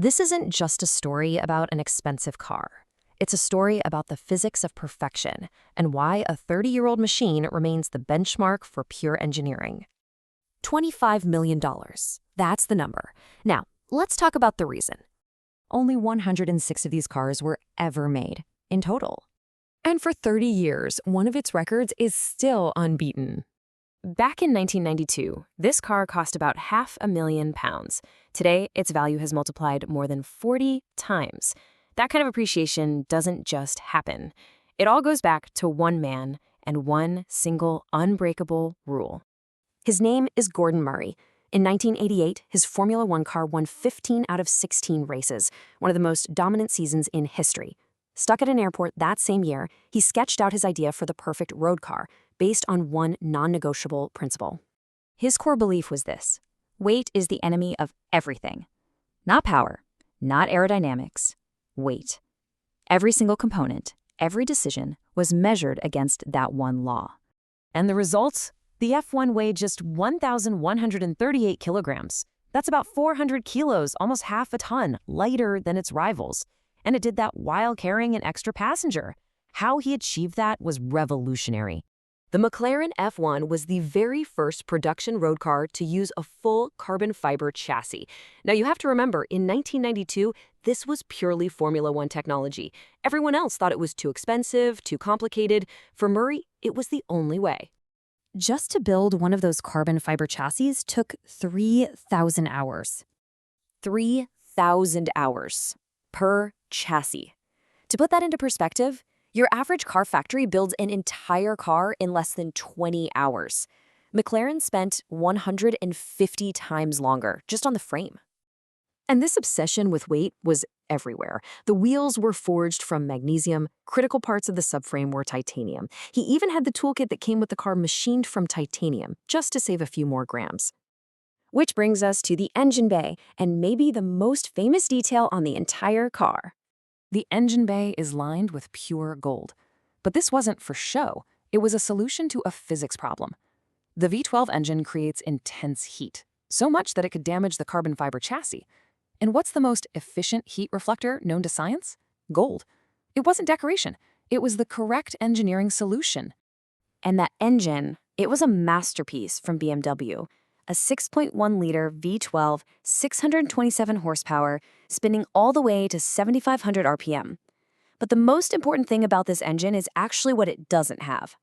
This isn't just a story about an expensive car. It's a story about the physics of perfection and why a 30-year-old machine remains the benchmark for pure engineering. $25 million. That's the number. Now, let's talk about the reason. Only 106 of these cars were ever made in total. And for 30 years, one of its records is still unbeaten. Back in 1992, this car cost about £500,000. Today, its value has multiplied more than 40 times. That kind of appreciation doesn't just happen. It all goes back to one man and one single unbreakable rule. His name is Gordon Murray. In 1988, his Formula One car won 15 out of 16 races, one of the most dominant seasons in history. Stuck at an airport that same year, he sketched out his idea for the perfect road car, based on one non-negotiable principle. His core belief was this: weight is the enemy of everything. Not power, not aerodynamics, weight. Every single component, every decision was measured against that one law. And the results? The F1 weighed just 1,138 kilograms. That's about 400 kilos, almost half a ton, lighter than its rivals. And it did that while carrying an extra passenger. How he achieved that was revolutionary. The McLaren F1 was the very first production road car to use a full carbon fiber chassis. Now, you have to remember, in 1992, this was purely Formula One technology. Everyone else thought it was too expensive, too complicated. For Murray, it was the only way. Just to build one of those carbon fiber chassis took 3,000 hours. 3,000 hours per chassis. To put that into perspective, your average car factory builds an entire car in less than 20 hours. McLaren spent 150 times longer just on the frame. And this obsession with weight was everywhere. The wheels were forged from magnesium, critical parts of the subframe were titanium. He even had the toolkit that came with the car machined from titanium, just to save a few more grams. Which brings us to the engine bay, and maybe the most famous detail on the entire car. The engine bay is lined with pure gold. But this wasn't for show. It was a solution to a physics problem. The V12 engine creates intense heat, so much that it could damage the carbon fiber chassis. And what's the most efficient heat reflector known to science? Gold. It wasn't decoration. It was the correct engineering solution. And that engine, it was a masterpiece from BMW. A 6.1-liter V12, 627 horsepower, spinning all the way to 7,500 RPM. But the most important thing about this engine is actually what it doesn't have.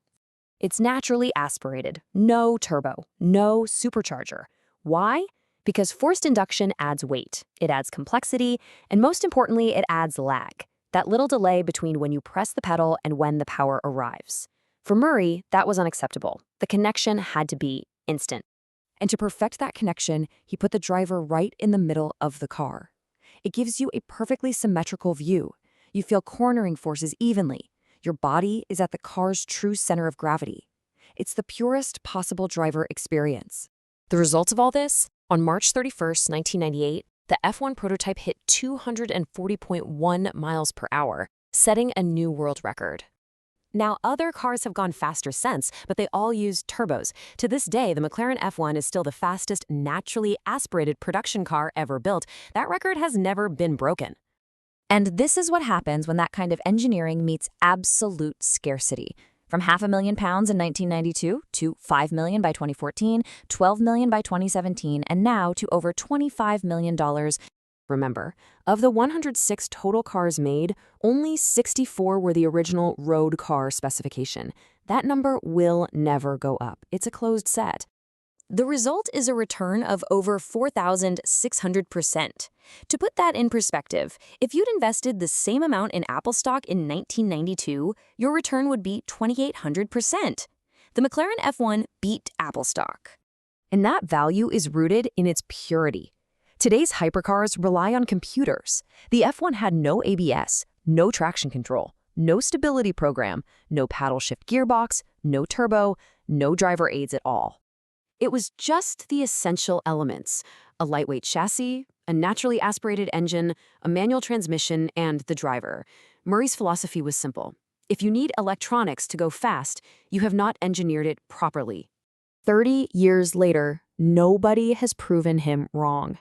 It's naturally aspirated, no turbo, no supercharger. Why? Because forced induction adds weight, it adds complexity, and most importantly, it adds lag, that little delay between when you press the pedal and when the power arrives. For Murray, that was unacceptable. The connection had to be instant. And to perfect that connection, he put the driver right in the middle of the car. It gives you a perfectly symmetrical view. You feel cornering forces evenly. Your body is at the car's true center of gravity. It's the purest possible driver experience. The result of all this? On March 31st, 1998, the F1 prototype hit 240.1 miles per hour, setting a new world record. Now, other cars have gone faster since, but they all use turbos. To this day, the McLaren F1 is still the fastest naturally aspirated production car ever built. That record has never been broken. And this is what happens when that kind of engineering meets absolute scarcity. From £500,000 in 1992 to $5 million by 2014, $12 million by 2017, and now to over $25 million. Remember, of the 106 total cars made, only 64 were the original road car specification. That number will never go up. It's a closed set. The result is a return of over 4,600%. To put that in perspective, if you'd invested the same amount in Apple stock in 1992, your return would be 2,800%. The McLaren F1 beat Apple stock. And that value is rooted in its purity. Today's hypercars rely on computers. The F1 had no ABS, no traction control, no stability program, no paddle shift gearbox, no turbo, no driver aids at all. It was just the essential elements: a lightweight chassis, a naturally aspirated engine, a manual transmission, and the driver. Murray's philosophy was simple. If you need electronics to go fast, you have not engineered it properly. 30 years later, nobody has proven him wrong.